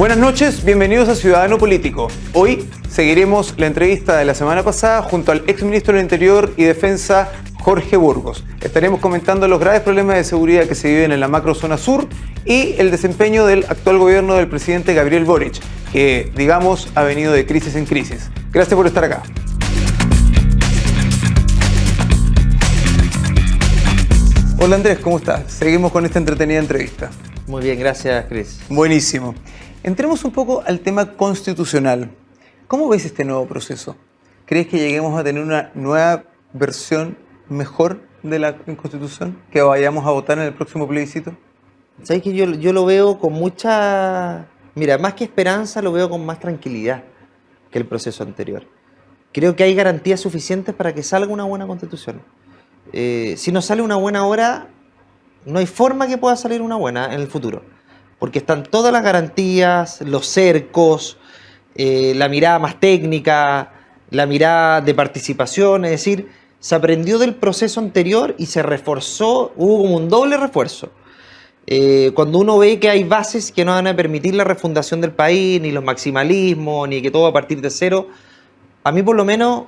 Buenas noches, bienvenidos a Ciudadano Político. Hoy seguiremos la entrevista de la semana pasada junto al exministro del Interior y Defensa, Jorge Burgos. Estaremos comentando los graves problemas de seguridad que se viven en la macrozona sur y el desempeño del actual gobierno del presidente Gabriel Boric, que, digamos, ha venido de crisis en crisis. Gracias por estar acá. Hola Andrés, ¿cómo estás? Seguimos con esta entretenida entrevista. Muy bien, gracias, Cris. Buenísimo. Entremos un poco al tema constitucional. ¿Cómo ves este nuevo proceso? ¿Crees que lleguemos a tener una nueva versión mejor de la Constitución que vayamos a votar en el próximo plebiscito? ¿Sabes que yo lo veo con mucha... Mira, más que esperanza, lo veo con más tranquilidad que el proceso anterior. Creo que hay garantías suficientes para que salga una buena Constitución. Si no sale una buena ahora, no hay forma que pueda salir una buena en el futuro. Porque están todas las garantías, los cercos, la mirada más técnica, la mirada de participación, es decir, se aprendió del proceso anterior y se reforzó, hubo como un doble refuerzo. Cuando uno ve que hay bases que no van a permitir la refundación del país, ni los maximalismos, ni que todo va a partir de cero, a mí por lo menos,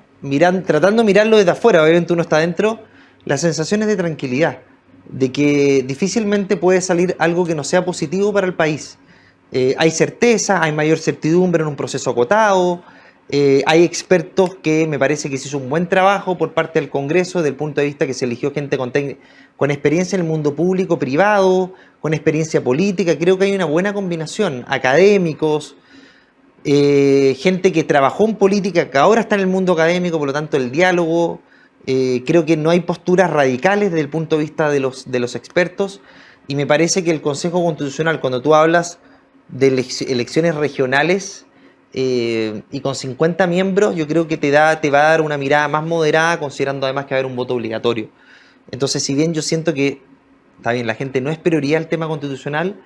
tratando de mirarlo desde afuera, obviamente uno está adentro, la sensación es de tranquilidad, de que difícilmente puede salir algo que no sea positivo para el país. Hay certeza, hay mayor certidumbre en un proceso acotado, hay expertos que me parece que se hizo un buen trabajo por parte del Congreso, desde el punto de vista que se eligió gente con experiencia en el mundo público, privado, con experiencia política. Creo que hay una buena combinación, académicos, gente que trabajó en política, que ahora está en el mundo académico, por lo tanto el diálogo. Creo que no hay posturas radicales desde el punto de vista de los expertos, y me parece que el Consejo Constitucional, cuando tú hablas de elecciones regionales y con 50 miembros, yo creo que te va a dar una mirada más moderada, considerando además que va a haber un voto obligatorio. Entonces, si bien yo siento que, está bien, la gente no es prioridad el tema constitucional,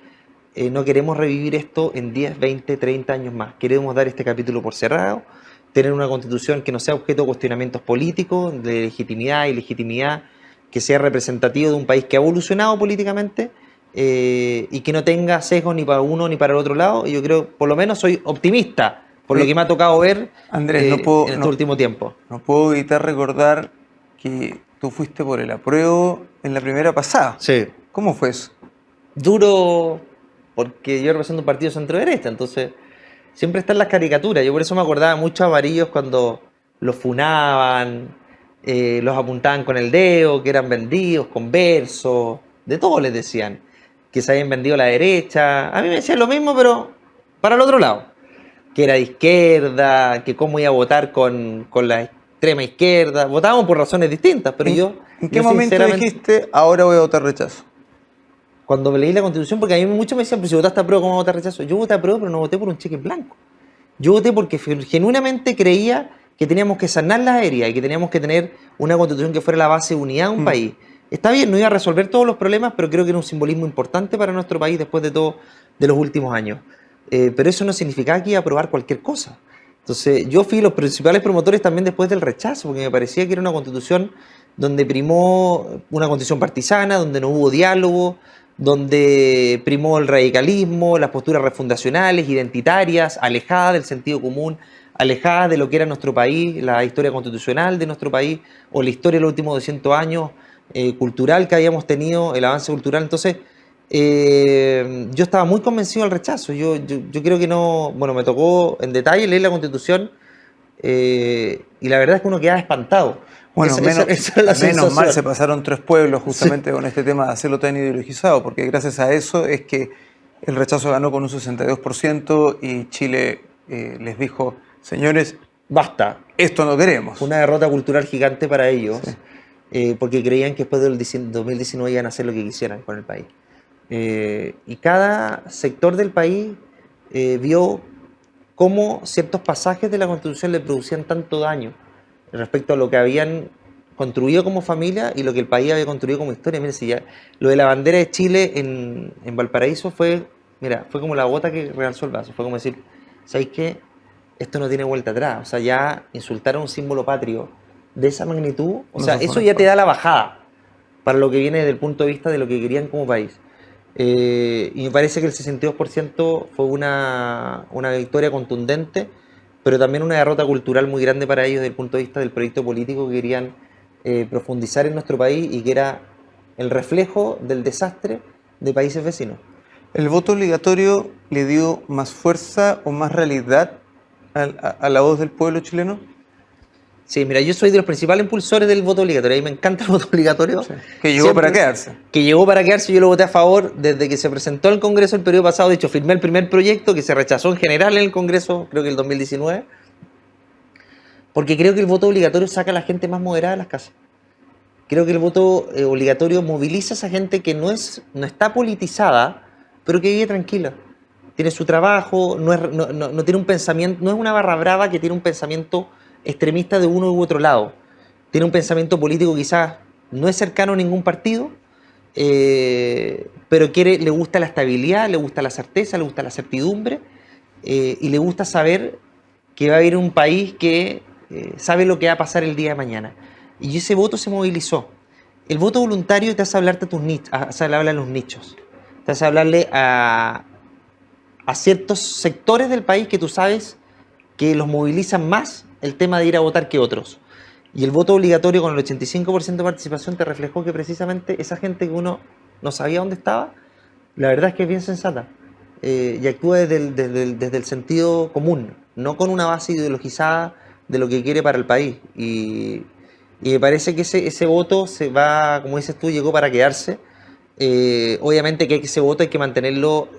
no queremos revivir esto en 10, 20, 30 años más. Queremos dar este capítulo por cerrado, tener una constitución que no sea objeto de cuestionamientos políticos, de legitimidad y ilegitimidad, que sea representativo de un país que ha evolucionado políticamente y que no tenga sesgos ni para uno ni para el otro lado. Y yo creo, por lo menos soy optimista por lo que me ha tocado ver, Andrés, en este último tiempo. No puedo evitar recordar que tú fuiste por el apruebo en la primera pasada. Sí. ¿Cómo fue eso? Duro, porque yo represento un partido centro-derecha, entonces siempre están las caricaturas. Yo por eso me acordaba mucho a Varillos cuando los funaban, los apuntaban con el dedo, que eran vendidos, con versos, de todo les decían, que se habían vendido a la derecha. A mí me decían lo mismo, pero para el otro lado, que era de izquierda, que cómo iba a votar con la extrema izquierda. Votábamos por razones distintas, pero ¿En qué momento dijiste, ahora voy a votar rechazo? Cuando leí la Constitución, porque a mí muchos me decían, pero si votaste a prueba, ¿cómo vas a votar rechazo? Yo voté a prueba, pero no voté por un cheque en blanco. Yo voté porque genuinamente creía que teníamos que sanar las heridas y que teníamos que tener una Constitución que fuera la base de unidad de un país. Está bien, no iba a resolver todos los problemas, pero creo que era un simbolismo importante para nuestro país después de todo, de los últimos años. Pero eso no significaba que iba a aprobar cualquier cosa. Entonces, yo fui los principales promotores también después del rechazo, porque me parecía que era una Constitución donde primó una Constitución partisana, donde no hubo diálogo, donde primó el radicalismo, las posturas refundacionales, identitarias, alejadas del sentido común, alejadas de lo que era nuestro país, la historia constitucional de nuestro país, o la historia de los últimos 200 años, cultural que habíamos tenido, el avance cultural. Entonces, yo estaba muy convencido del rechazo. Yo creo que no... Bueno, me tocó en detalle leer la Constitución y la verdad es que uno quedaba espantado. Bueno, menos mal se pasaron 3 pueblos justamente con este tema de hacerlo tan ideologizado, porque gracias a eso es que el rechazo ganó con un 62% y Chile les dijo, señores, basta, esto no queremos. Fue una derrota cultural gigante para ellos, sí. Porque creían que después del 2019 iban a hacer lo que quisieran con el país. Y cada sector del país vio cómo ciertos pasajes de la Constitución le producían tanto daño respecto a lo que habían construido como familia y lo que el país había construido como historia. Mira, si ya lo de la bandera de Chile en Valparaíso fue como la gota que realzó el vaso. Fue como decir, ¿sabéis qué? Esto no tiene vuelta atrás. O sea, ya insultar a un símbolo patrio de esa magnitud, o sea, eso ya te da la bajada para lo que viene desde el punto de vista de lo que querían como país. Y me parece que el 62% fue una victoria contundente, pero también una derrota cultural muy grande para ellos desde el punto de vista del proyecto político que querían profundizar en nuestro país y que era el reflejo del desastre de países vecinos. ¿El voto obligatorio le dio más fuerza o más realidad a la voz del pueblo chileno? Sí, mira, yo soy de los principales impulsores del voto obligatorio. A mí me encanta el voto obligatorio. Sí. Que llegó para quedarse. Que llegó para quedarse, yo lo voté a favor desde que se presentó el Congreso el periodo pasado. De hecho, firmé el primer proyecto que se rechazó en general en el Congreso, creo que el 2019. Porque creo que el voto obligatorio saca a la gente más moderada de las casas. Creo que el voto obligatorio moviliza a esa gente que no está politizada, pero que vive tranquila. Tiene su trabajo, no tiene un pensamiento, no es una barra brava que tiene un pensamiento extremista de uno u otro lado. Tiene un pensamiento político quizás no es cercano a ningún partido, pero le gusta la estabilidad, le gusta la certeza, le gusta la certidumbre y le gusta saber que va a haber un país que sabe lo que va a pasar el día de mañana. Y ese voto se movilizó. El voto voluntario te hace hablarte a los nichos, te hace hablarle a ciertos sectores del país que tú sabes que los movilizan más el tema de ir a votar que otros. Y el voto obligatorio con el 85% de participación te reflejó que precisamente esa gente que uno no sabía dónde estaba, la verdad es que es bien sensata y actúa desde el sentido común, no con una base ideologizada de lo que quiere para el país. Y me parece que ese voto se va, como dices tú, llegó para quedarse. Obviamente que ese voto hay que mantenerlo,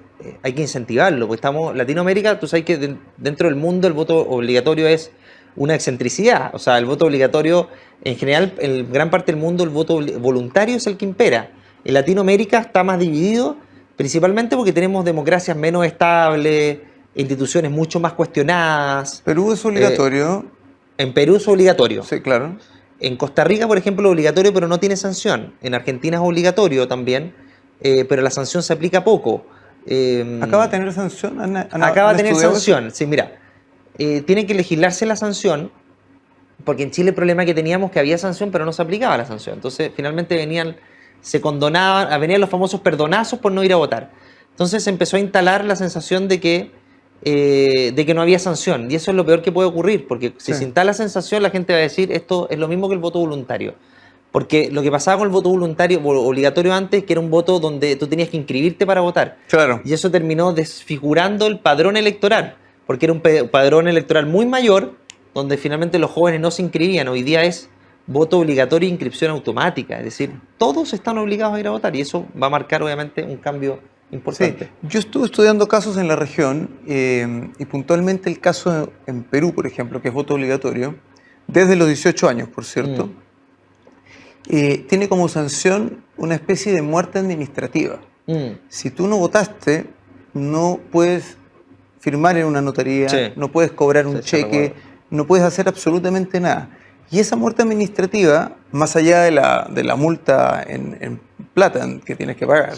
hay que incentivarlo, porque Latinoamérica, tú sabes que dentro del mundo el voto obligatorio es una excentricidad. O sea, el voto obligatorio, en general, en gran parte del mundo, el voto voluntario es el que impera. En Latinoamérica está más dividido, principalmente porque tenemos democracias menos estables, instituciones mucho más cuestionadas. ¿Perú es obligatorio? En Perú es obligatorio. Sí, claro. En Costa Rica, por ejemplo, es obligatorio, pero no tiene sanción. En Argentina es obligatorio también, pero la sanción se aplica poco. ¿Acaba de tener sanción? Acaba de tener sanción, sí, mira. Tiene que legislarse la sanción, porque en Chile el problema que teníamos que había sanción, pero no se aplicaba la sanción. Entonces, finalmente venían los famosos perdonazos por no ir a votar. Entonces se empezó a instalar la sensación de que no había sanción. Y eso es lo peor que puede ocurrir, porque si se instala la sensación, la gente va a decir, esto es lo mismo que el voto voluntario. Porque lo que pasaba con el voto voluntario, obligatorio antes, que era un voto donde tú tenías que inscribirte para votar. Claro. Y eso terminó desfigurando el padrón electoral, porque era un padrón electoral muy mayor, donde finalmente los jóvenes no se inscribían. Hoy día es voto obligatorio e inscripción automática. Es decir, todos están obligados a ir a votar y eso va a marcar obviamente un cambio importante. Sí. Yo estuve estudiando casos en la región y puntualmente el caso en Perú, por ejemplo, que es voto obligatorio, desde los 18 años, por cierto, tiene como sanción una especie de muerte administrativa. Si tú no votaste, no puedes firmar en una notaría, no puedes cobrar un cheque, no puedes hacer absolutamente nada. Y esa muerte administrativa, más allá de la multa en plata que tienes que pagar,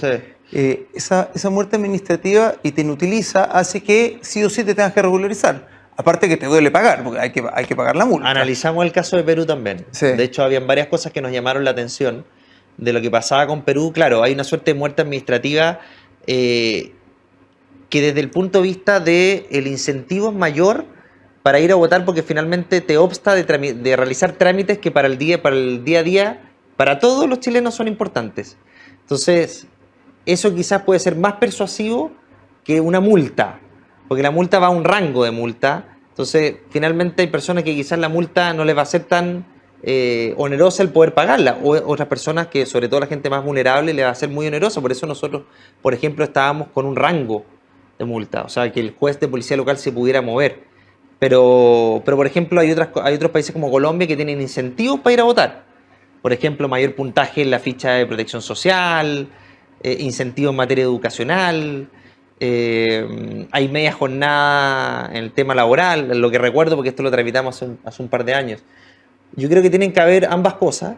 esa muerte administrativa y te inutiliza, hace que sí o sí te tengas que regularizar. Aparte que te duele pagar, porque hay que pagar la multa. Analizamos el caso de Perú también. Sí. De hecho, habían varias cosas que nos llamaron la atención de lo que pasaba con Perú. Claro, hay una suerte de muerte administrativa que desde el punto de vista del incentivo es mayor para ir a votar, porque finalmente te obsta de realizar trámites que para el día a día, para todos los chilenos son importantes. Entonces, eso quizás puede ser más persuasivo que una multa, porque la multa va a un rango de multa. Entonces, finalmente hay personas que quizás la multa no les va a ser tan onerosa el poder pagarla, o otras personas que, sobre todo la gente más vulnerable, le va a ser muy onerosa. Por eso nosotros, por ejemplo, estábamos con un rango de multa, o sea, que el juez de policía local se pudiera mover. Pero por ejemplo, hay otros países como Colombia que tienen incentivos para ir a votar. Por ejemplo, mayor puntaje en la ficha de protección social, incentivos en materia educacional, hay media jornada en el tema laboral, lo que recuerdo porque esto lo tramitamos hace un par de años. Yo creo que tienen que haber ambas cosas,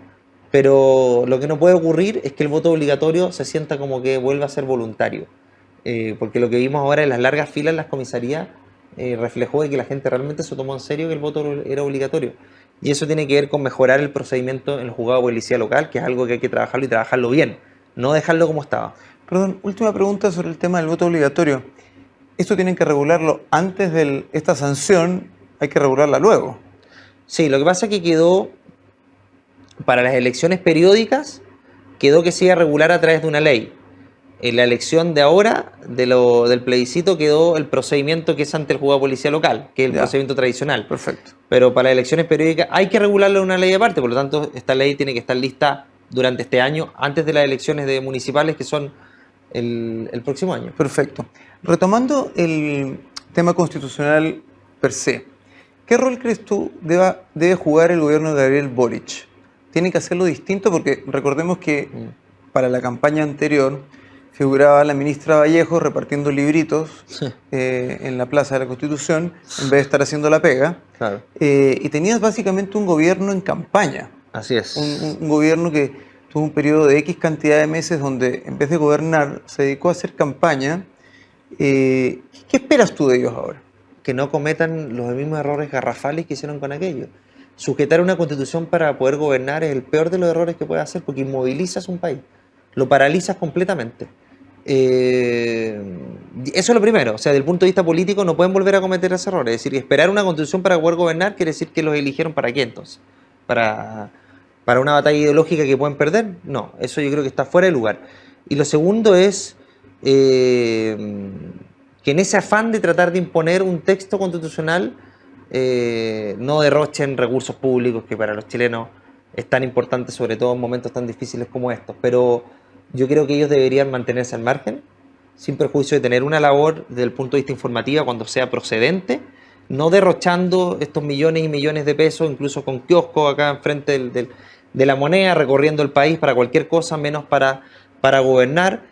pero lo que no puede ocurrir es que el voto obligatorio se sienta como que vuelva a ser voluntario. Porque lo que vimos ahora en las largas filas en las comisarías reflejó de que la gente realmente se tomó en serio que el voto era obligatorio. Y eso tiene que ver con mejorar el procedimiento en los juzgados de policía local, que es algo que hay que trabajarlo y trabajarlo bien, no dejarlo como estaba. Perdón, última pregunta sobre el tema del voto obligatorio. ¿Esto tienen que regularlo antes de esta sanción? ¿Hay que regularla luego? Sí, lo que pasa es que quedó, para las elecciones periódicas, quedó que se iba a regular a través de una ley. En la elección de ahora, del plebiscito, quedó el procedimiento que es ante el juzgado de policía local, que es el Ya. procedimiento tradicional. Perfecto. Pero para las elecciones periódicas hay que regularlo en una ley aparte, por lo tanto, esta ley tiene que estar lista durante este año, antes de las elecciones municipales, que son el próximo año. Perfecto. Retomando el tema constitucional per se, ¿qué rol crees tú debe jugar el gobierno de Gabriel Boric? ¿Tiene que hacerlo distinto? Porque recordemos que para la campaña anterior figuraba la ministra Vallejo repartiendo libritos en la Plaza de la Constitución en vez de estar haciendo la pega. Claro. Y tenías básicamente un gobierno en campaña. Así es. Un gobierno que tuvo un periodo de X cantidad de meses donde en vez de gobernar se dedicó a hacer campaña. ¿Qué esperas tú de ellos ahora? Que no cometan los mismos errores garrafales que hicieron con aquello. Sujetar una constitución para poder gobernar es el peor de los errores que puedes hacer, porque inmovilizas un país, lo paralizas completamente. Eso es lo primero. O sea, desde el punto de vista político no pueden volver a cometer esos errores. Es decir, esperar una constitución para poder gobernar quiere decir que los eligieron ¿para qué entonces? ¿Para una batalla ideológica que pueden perder? No, eso yo creo que está fuera de lugar. Y lo segundo es que en ese afán de tratar de imponer un texto constitucional no derrochen recursos públicos, que para los chilenos es tan importante, sobre todo en momentos tan difíciles como estos. Pero yo creo que ellos deberían mantenerse al margen, sin perjuicio de tener una labor desde el punto de vista informativa cuando sea procedente, no derrochando estos millones y millones de pesos, incluso con kioscos acá enfrente de la moneda, recorriendo el país para cualquier cosa, menos para gobernar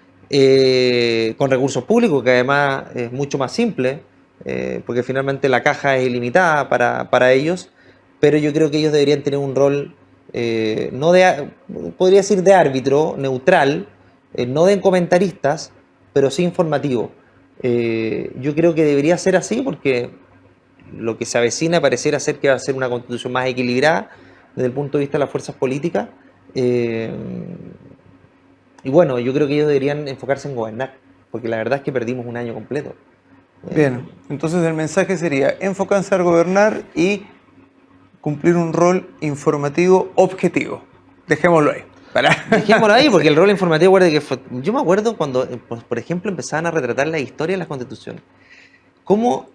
con recursos públicos, que además es mucho más simple, porque finalmente la caja es ilimitada para ellos, pero yo creo que ellos deberían tener un rol, podría decir de árbitro, neutral, no de comentaristas, pero sí informativo. Yo creo que debería ser así porque lo que se avecina pareciera ser que va a ser una constitución más equilibrada desde el punto de vista de las fuerzas políticas. Y bueno, yo creo que ellos deberían enfocarse en gobernar, porque la verdad es que perdimos un año completo. Bien, entonces el mensaje sería enfocarse a gobernar y cumplir un rol informativo objetivo. Dejémoslo ahí. Dejémoslo ahí, porque el rol informativo, yo me acuerdo cuando, por ejemplo, empezaban a retratar la historia de las constituciones, cómo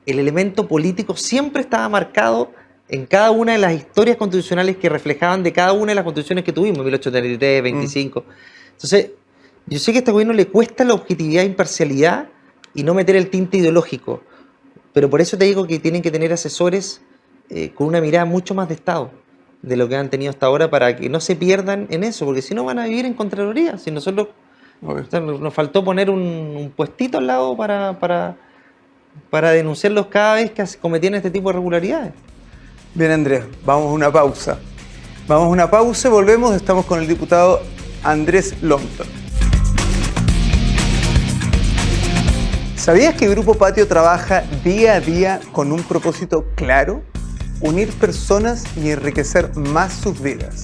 el elemento político siempre estaba marcado en cada una de las historias constitucionales que reflejaban de cada una de las constituciones que tuvimos, 1833, 25. Entonces, yo sé que a este gobierno le cuesta la objetividad e imparcialidad y no meter el tinte ideológico, pero por eso te digo que tienen que tener asesores con una mirada mucho más de Estado de lo que han tenido hasta ahora, para que no se pierdan en eso, porque si no van a vivir en Contraloría. Si nosotros nos faltó poner un puestito al lado para denunciarlos cada vez que cometían este tipo de irregularidades. Bien, Andrés, vamos a una pausa. Vamos a una pausa y volvemos. Estamos con el diputado Andrés Longton. ¿Sabías que Grupo Patio trabaja día a día con un propósito claro? Unir personas y enriquecer más sus vidas.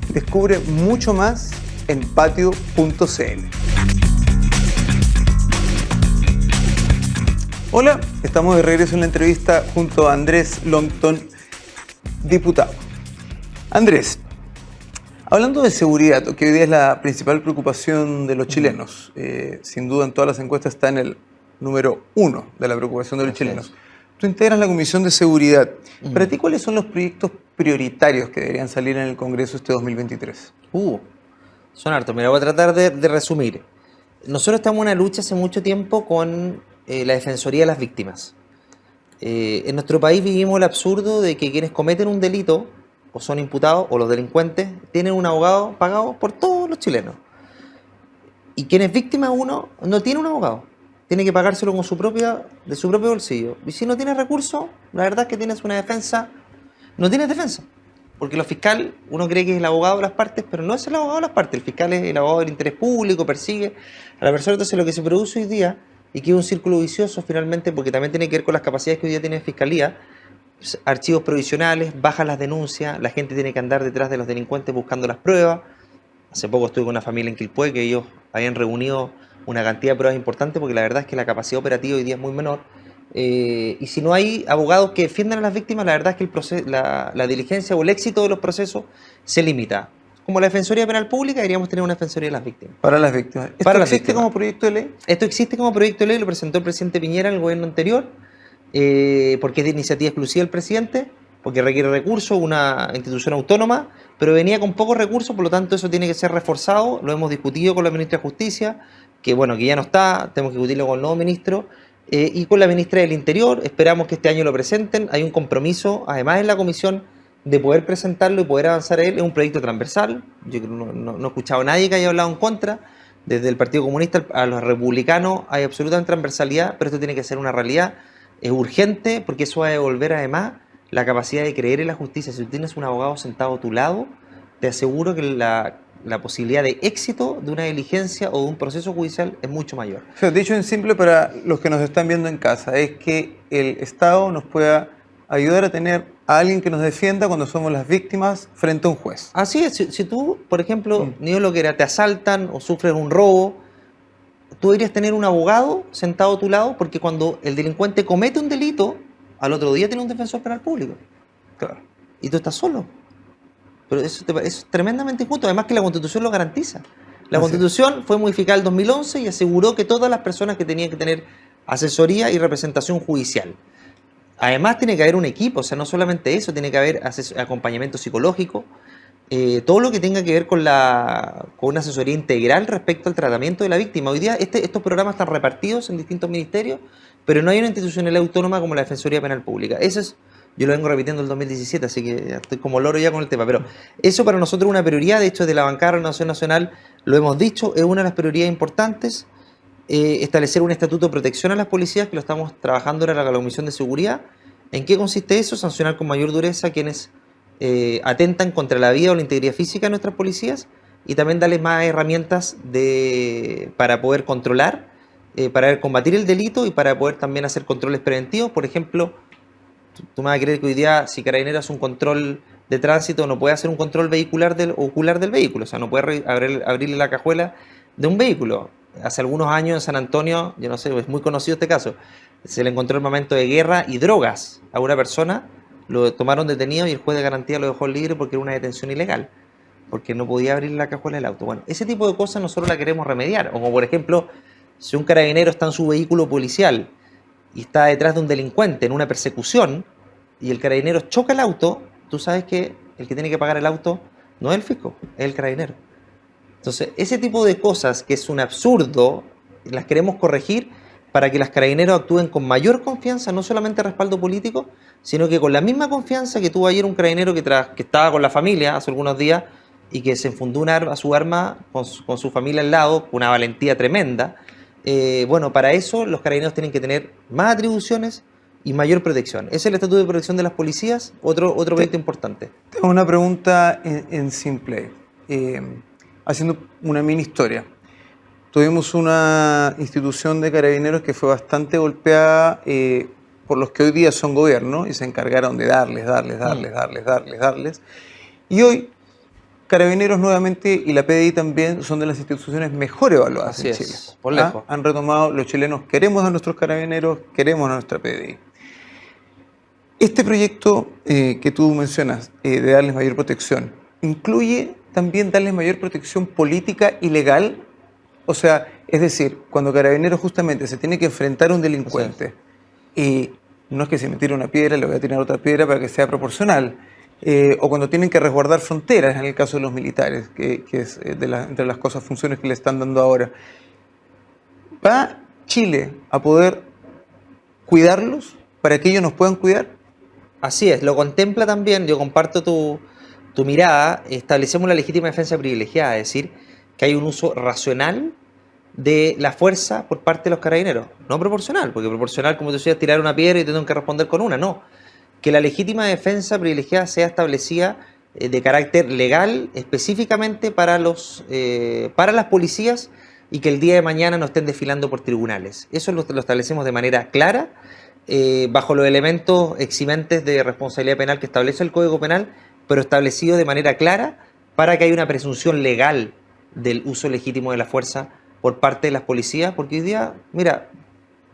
Descubre mucho más en patio.cl. Hola, estamos de regreso en la entrevista junto a Andrés Longton, diputado. Andrés, hablando de seguridad, que hoy día es la principal preocupación de los chilenos, sin duda en todas las encuestas está en el número 1 de la preocupación de los chilenos. Tú integras la Comisión de Seguridad. Para ti, ¿cuáles son los proyectos prioritarios que deberían salir en el Congreso este 2023? Son hartos. Mira, voy a tratar de resumir. Nosotros estamos en una lucha hace mucho tiempo con la Defensoría de las Víctimas. En nuestro país vivimos el absurdo de que quienes cometen un delito, o son imputados, o los delincuentes, tienen un abogado pagado por todos los chilenos. Y quien es víctima, uno no tiene un abogado. Tiene que pagárselo de su propio bolsillo. Y si no tienes recursos, la verdad es que tienes una defensa. No tienes defensa. Porque los fiscales, uno cree que es el abogado de las partes, pero no es el abogado de las partes. El fiscal es el abogado del interés público, persigue a la persona. Entonces, lo que se produce hoy día, y que es un círculo vicioso finalmente, porque también tiene que ver con las capacidades que hoy día tiene la fiscalía, archivos provisionales, bajan las denuncias, la gente tiene que andar detrás de los delincuentes buscando las pruebas. Hace poco estuve con una familia en Quilpué que ellos habían reunido una cantidad de pruebas importantes, porque la verdad es que la capacidad operativa hoy día es muy menor. Y si no hay abogados que defiendan a las víctimas, la verdad es que la diligencia o el éxito de los procesos se limita. Como la Defensoría Penal Pública, deberíamos tener una Defensoría de las Víctimas. Para las víctimas. ¿Esto Para las existe víctimas. como proyecto de ley? Esto existe como proyecto de ley, lo presentó el presidente Piñera en el gobierno anterior, porque es de iniciativa exclusiva del presidente, porque requiere recursos, una institución autónoma, pero venía con pocos recursos, por lo tanto eso tiene que ser reforzado. Lo hemos discutido con la ministra de Justicia, que bueno, que ya no está, tenemos que discutirlo con el nuevo ministro, y con la ministra del Interior. Esperamos que este año lo presenten. Hay un compromiso, además en la comisión, de poder presentarlo y poder avanzar en él. Es un proyecto transversal. Yo creo que no he escuchado a nadie que haya hablado en contra. Desde el Partido Comunista a los republicanos hay absoluta transversalidad, pero esto tiene que ser una realidad. Es urgente, porque eso va a devolver además la capacidad de creer en la justicia. Si tú tienes un abogado sentado a tu lado, te aseguro que la posibilidad de éxito de una diligencia o de un proceso judicial es mucho mayor. O sea, dicho en simple para los que nos están viendo en casa, es que el Estado nos pueda ayudar a tener a alguien que nos defienda cuando somos las víctimas frente a un juez. Así es, si tú, por ejemplo, ni lo que era, te asaltan o sufres un robo, tú deberías tener un abogado sentado a tu lado, porque cuando el delincuente comete un delito, al otro día tiene un defensor penal público. Claro. Y tú estás solo. Pero eso es tremendamente injusto, además que la Constitución lo garantiza. La Constitución fue modificada en el 2011 y aseguró que todas las personas que tenían que tener asesoría y representación judicial. Además tiene que haber un equipo, o sea, no solamente eso, tiene que haber acompañamiento psicológico, todo lo que tenga que ver con una asesoría integral respecto al tratamiento de la víctima. Hoy día estos programas están repartidos en distintos ministerios, pero no hay una institucionalidad autónoma como la Defensoría Penal Pública. Yo lo vengo repitiendo en el 2017, así que estoy como loro ya con el tema. Pero eso para nosotros es una prioridad. De hecho, desde la bancada de Renovación Nacional lo hemos dicho, es una de las prioridades importantes. Establecer un estatuto de protección a las policías, que lo estamos trabajando ahora en la Comisión de Seguridad. ¿En qué consiste eso? Sancionar con mayor dureza a quienes atentan contra la vida o la integridad física de nuestras policías, y también darles más herramientas para poder controlar, para combatir el delito y para poder también hacer controles preventivos. Por ejemplo, tú me vas a creer que hoy día, si Carabineros hace un control de tránsito, no puede hacer un control ocular del vehículo, o sea, no puede abrirle la cajuela de un vehículo. Hace algunos años en San Antonio, yo no sé, es muy conocido este caso, se le encontró armamento de guerra y drogas a una persona, lo tomaron detenido y el juez de garantía lo dejó libre porque era una detención ilegal, porque no podía abrir la cajuela del auto. Bueno, ese tipo de cosas nosotros la queremos remediar. O como por ejemplo, si un carabinero está en su vehículo policial y está detrás de un delincuente en una persecución y el carabinero choca el auto, tú sabes que el que tiene que pagar el auto no es el fisco, es el carabinero. Entonces, ese tipo de cosas que es un absurdo, las queremos corregir para que los carabineros actúen con mayor confianza, no solamente respaldo político, sino que con la misma confianza que tuvo ayer un carabinero que estaba con la familia hace algunos días y que se enfundó su arma con su familia al lado, con una valentía tremenda. Bueno, para eso los carabineros tienen que tener más atribuciones y mayor protección. Ese es el Estatuto de Protección de las Policías, otro proyecto importante. Tengo una pregunta en simple, haciendo una mini historia. Tuvimos una institución de carabineros que fue bastante golpeada por los que hoy día son gobierno y se encargaron de darles. Y hoy Carabineros nuevamente y la PDI también son de las instituciones mejor evaluadas en Chile. Por lejos. Han retomado, los chilenos queremos a nuestros carabineros, queremos a nuestra PDI. Este proyecto que tú mencionas, de darles mayor protección, ¿incluye también darles mayor protección política y legal? O sea, es decir, cuando Carabineros justamente se tiene que enfrentar a un delincuente, y no es que si me tira una piedra le voy a tirar otra piedra para que sea proporcional, o cuando tienen que resguardar fronteras, en el caso de los militares, que es entre las funciones que le están dando ahora, ¿va Chile a poder cuidarlos para que ellos nos puedan cuidar? Así es, lo contempla también, yo comparto tu mirada. Establecemos la legítima defensa privilegiada, es decir, que hay un uso racional de la fuerza por parte de los carabineros, no proporcional, porque proporcional, como tú decías, tirar una piedra y te tengo que responder con una, no. Que la legítima defensa privilegiada sea establecida de carácter legal, específicamente para las policías, y que el día de mañana no estén desfilando por tribunales. Eso lo establecemos de manera clara, bajo los elementos eximentes de responsabilidad penal que establece el Código Penal, pero establecido de manera clara para que haya una presunción legal del uso legítimo de la fuerza por parte de las policías, porque hoy día, mira,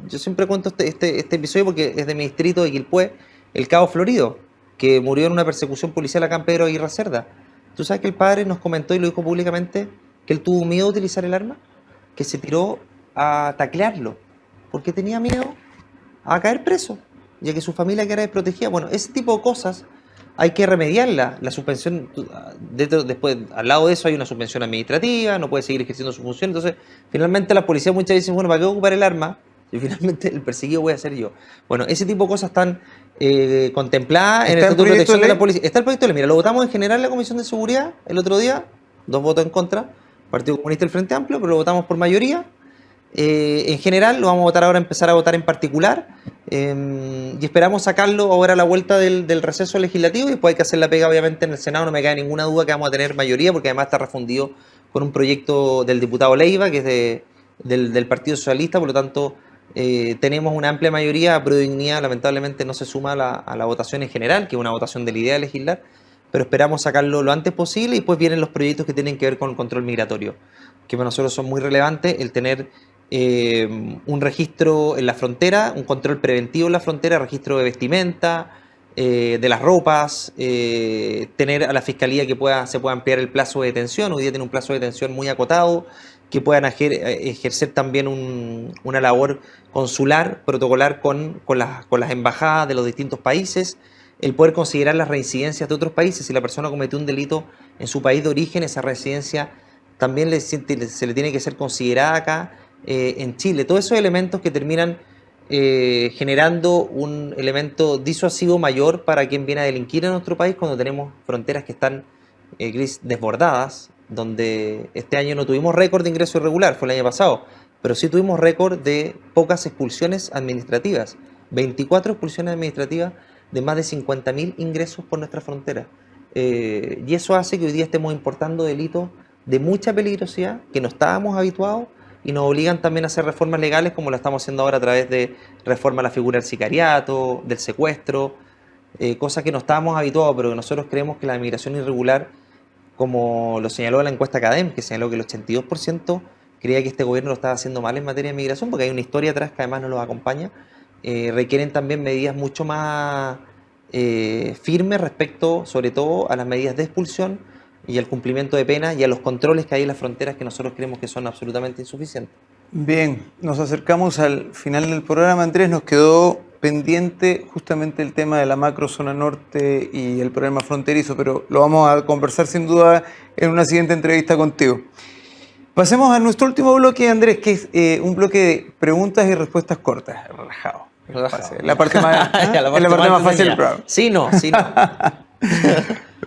yo siempre cuento este episodio porque es de mi distrito de Quilpué, el Cabo Florido, que murió en una persecución policial acá en Pedro Aguirre Cerda. Tú sabes que el padre nos comentó y lo dijo públicamente que él tuvo miedo de utilizar el arma, que se tiró a taclearlo, porque tenía miedo a caer preso, ya que su familia quedara desprotegida. Bueno, ese tipo de cosas hay que remediarla. La suspensión, después, al lado de eso hay una suspensión administrativa, no puede seguir ejerciendo su función. Entonces, finalmente las policías muchas veces dicen, bueno, ¿para qué ocupar el arma? Y finalmente el perseguido voy a ser yo. Bueno, ese tipo de cosas están contempladas en el Estatuto de Protección de la Policía. Está el proyecto de ley. Mira, lo votamos en general en la Comisión de Seguridad el otro día, 2 votos en contra, Partido Comunista y el Frente Amplio, pero lo votamos por mayoría. En general, lo vamos a votar ahora, empezar a votar en particular, y esperamos sacarlo ahora a la vuelta del receso legislativo, y después hay que hacer la pega obviamente en el Senado. No me cae ninguna duda que vamos a tener mayoría, porque además está refundido con un proyecto del diputado Leiva, que es del Partido Socialista. Por lo tanto, tenemos una amplia mayoría. Prodignidad lamentablemente no se suma a la votación en general, que es una votación de la idea de legislar, pero esperamos sacarlo lo antes posible. Y después vienen los proyectos que tienen que ver con el control migratorio, que para nosotros son muy relevantes, el tener un registro en la frontera, un control preventivo en la frontera, registro de vestimenta, de las ropas, tener a la Fiscalía que se pueda ampliar el plazo de detención. Hoy día tiene un plazo de detención muy acotado, que puedan ejercer también una labor consular, protocolar con las embajadas de los distintos países, el poder considerar las reincidencias de otros países. Si la persona cometió un delito en su país de origen, esa residencia también se le tiene que ser considerada acá en Chile. Todos esos elementos que terminan generando un elemento disuasivo mayor para quien viene a delinquir en nuestro país, cuando tenemos fronteras que están desbordadas, donde este año no tuvimos récord de ingreso irregular, fue el año pasado, pero sí tuvimos récord de pocas expulsiones administrativas, 24 expulsiones administrativas de más de 50.000 ingresos por nuestra frontera. Y eso hace que hoy día estemos importando delitos de mucha peligrosidad que no estábamos habituados, y nos obligan también a hacer reformas legales, como lo estamos haciendo ahora a través de reforma a la figura del sicariato, del secuestro, cosas que no estábamos habituados, pero que nosotros creemos que la migración irregular, como lo señaló la encuesta CADEM, que señaló que el 82% creía que este gobierno lo estaba haciendo mal en materia de migración, porque hay una historia atrás que además no los acompaña, requieren también medidas mucho más firmes respecto, sobre todo, a las medidas de expulsión y al cumplimiento de penas y a los controles que hay en las fronteras, que nosotros creemos que son absolutamente insuficientes. Bien, nos acercamos al final del programa, Andrés. Nos quedó pendiente justamente el tema de la macro zona norte y el problema fronterizo, pero lo vamos a conversar sin duda en una siguiente entrevista contigo. Pasemos a nuestro último bloque, Andrés, que es un bloque de preguntas y respuestas cortas. Relajado. La parte más, la parte más fácil del programa. Sí, no.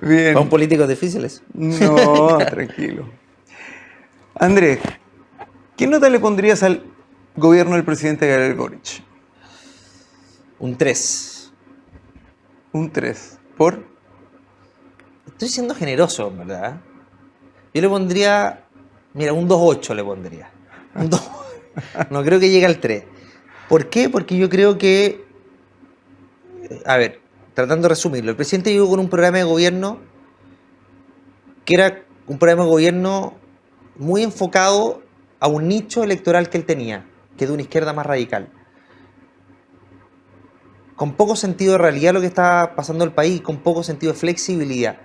Bien. ¿Son políticos difíciles? No, tranquilo. Andrés, ¿qué nota le pondrías al gobierno del presidente Gabriel Boric? Un 3. Un 3. ¿Por? Estoy siendo generoso, ¿verdad? Yo le pondría, mira, un 2.8 le pondría. No creo que llegue al 3. ¿Por qué? Porque yo creo que, a ver, tratando de resumirlo, el presidente llegó con un programa de gobierno que era un programa de gobierno muy enfocado a un nicho electoral que él tenía, que es de una izquierda más radical. Con poco sentido de realidad lo que está pasando en el país, con poco sentido de flexibilidad.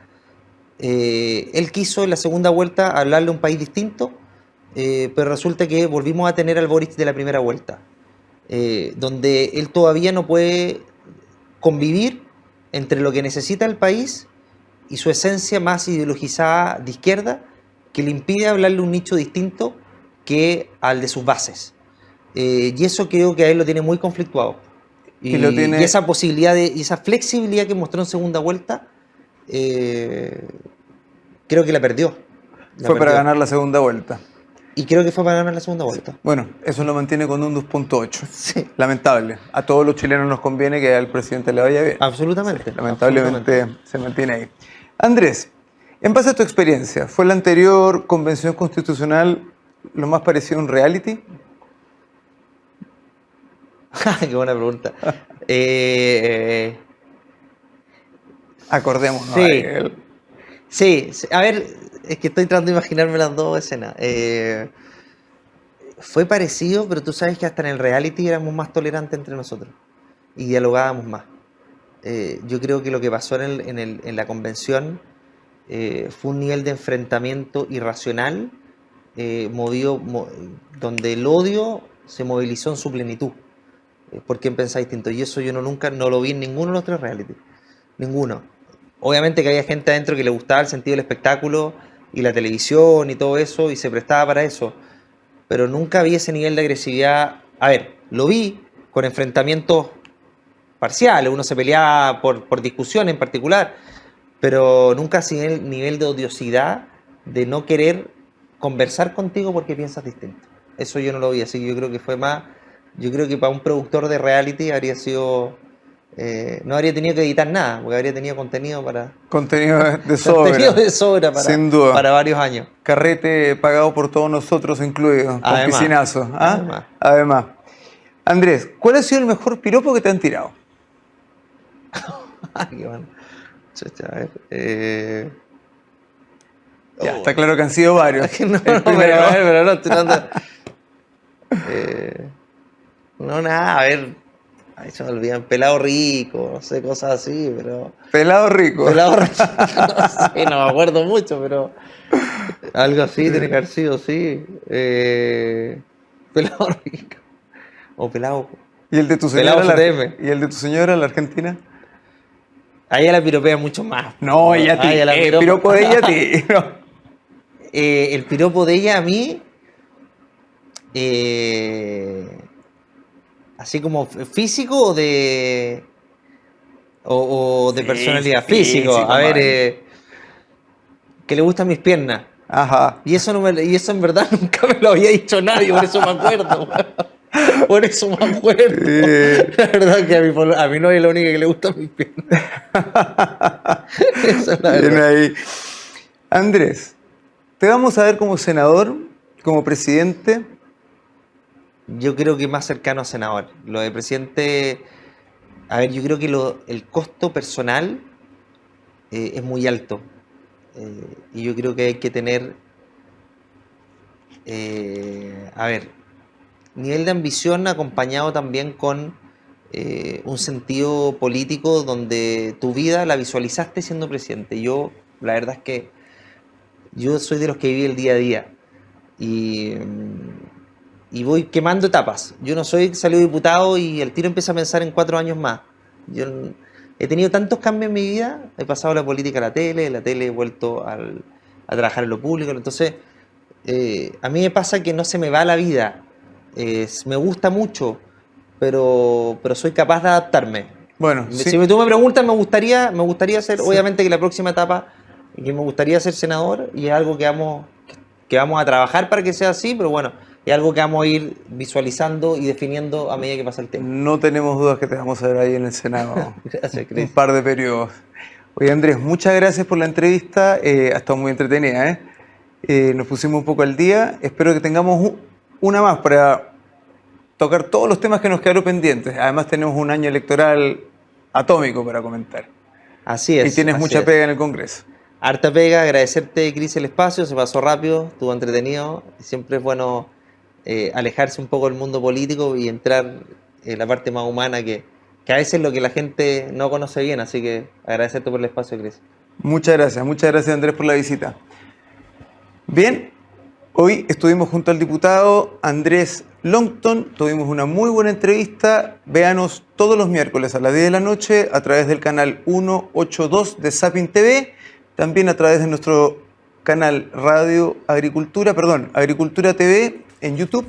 Él quiso en la segunda vuelta hablarle a un país distinto, pero resulta que volvimos a tener al Boric de la primera vuelta, donde él todavía no puede convivir entre lo que necesita el país y su esencia más ideologizada de izquierda, que le impide hablarle a un nicho distinto que al de sus bases. Y eso creo que a él lo tiene muy conflictuado. Y esa posibilidad y esa flexibilidad que mostró en segunda vuelta, creo que la perdió. Para ganar la segunda vuelta. Y creo que fue para ganar la segunda vuelta. Bueno, eso lo mantiene con un 2.8. Sí. Lamentable. A todos los chilenos nos conviene que al presidente le vaya bien. Absolutamente. Sí, lamentablemente se mantiene ahí. Andrés, en base a tu experiencia, ¿fue la anterior convención constitucional lo más parecido a un reality? Qué buena pregunta. Acordémonos. Sí. A ver, es que estoy tratando de imaginarme las dos escenas. Fue parecido, pero tú sabes que hasta en el reality éramos más tolerantes entre nosotros y dialogábamos más. Yo creo que lo que pasó en la convención fue un nivel de enfrentamiento irracional, donde el odio se movilizó en su plenitud. ¿Por quién pensaba distinto? Y eso yo nunca lo vi en ninguno de los 3 reality. Ninguno. Obviamente que había gente adentro que le gustaba el sentido del espectáculo y la televisión y todo eso, y se prestaba para eso. Pero nunca vi ese nivel de agresividad. A ver, lo vi con enfrentamientos parciales, uno se peleaba por discusión en particular, pero nunca así el nivel de odiosidad de no querer conversar contigo porque piensas distinto. Eso yo no lo vi, así que yo creo que fue más... Yo creo que para un productor de reality habría sido... no habría tenido que editar nada, porque habría tenido contenido para... Contenido de sobra. Contenido de sobra para, sin duda. Para varios años. Carrete pagado por todos nosotros incluido, con piscinazo. Además. Andrés, ¿cuál ha sido el mejor piropo que te han tirado? Ay, qué bueno. A ver, ya, está claro que han sido varios. pero no, estoy dando... no, nada, a ver... Ay, se me olvidan, pelado rico, no sé, cosas así, pero... Pelado rico. Pelado rico, no sé, no me acuerdo mucho, pero... Algo así tiene que haber sido, sí. Pelado rico. O pelado... ¿Y el de tu señora? ¿Y el de tu señora, la argentina? A ella la piropea mucho más. No, ella a ti. El piropo de ella a ti. No. El piropo de ella a mí... así como físico o de personalidad. Físico. A ver, que le gustan mis piernas. Ajá. Y eso en verdad nunca me lo había dicho nadie, por eso me acuerdo. Por eso me acuerdo. La verdad que a mí no es la única que le gustan mis piernas. Esa es la verdad. Bien ahí. Andrés, te vamos a ver como senador, como presidente. Yo creo que más cercano a senador. Lo de presidente, a ver, yo creo que el costo personal es muy alto. Y yo creo que hay que tener, a ver, nivel de ambición acompañado también con un sentido político donde tu vida la visualizaste siendo presidente. Yo, la verdad es que yo soy de los que vive el día a día. Y voy quemando etapas. Yo no soy salido diputado y al tiro empiezo a pensar en 4 años más. Yo he tenido tantos cambios en mi vida, he pasado la política a la tele he vuelto a trabajar en lo público. Entonces, a mí me pasa que no se me va la vida. Me gusta mucho, pero soy capaz de adaptarme. Bueno, si tú me preguntas, me gustaría ser, sí. Obviamente que la próxima etapa, que me gustaría ser senador, y es algo que vamos a trabajar para que sea así, pero bueno, es algo que vamos a ir visualizando y definiendo a medida que pasa el tiempo. No tenemos dudas que te vamos a ver ahí en el Senado. Gracias, Cris. Un par de periodos. Oye, Andrés, muchas gracias por la entrevista. Ha estado muy entretenida, nos pusimos un poco al día. Espero que tengamos una más para tocar todos los temas que nos quedaron pendientes. Además, tenemos un año electoral atómico para comentar. Así es. Y tienes mucha pega en el Congreso. Harta pega, agradecerte, Cris, el espacio. Se pasó rápido, estuvo entretenido. Siempre es bueno alejarse un poco del mundo político y entrar en la parte más humana que a veces es lo que la gente no conoce bien, así que agradecerte por el espacio, Cris. Muchas gracias Andrés por la visita. Bien, hoy estuvimos junto al diputado Andrés Longton, tuvimos una muy buena entrevista. Véanos todos los miércoles a las 10 de la noche a través del canal 182 de Sapin TV, también a través de nuestro canal Agricultura TV en YouTube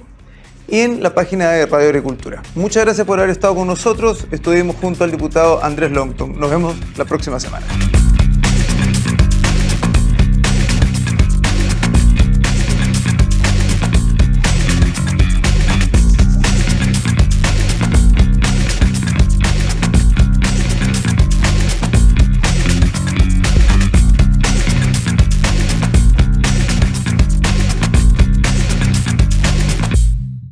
y en la página de Radio Agricultura. Muchas gracias por haber estado con nosotros. Estuvimos junto al diputado Andrés Longton. Nos vemos la próxima semana.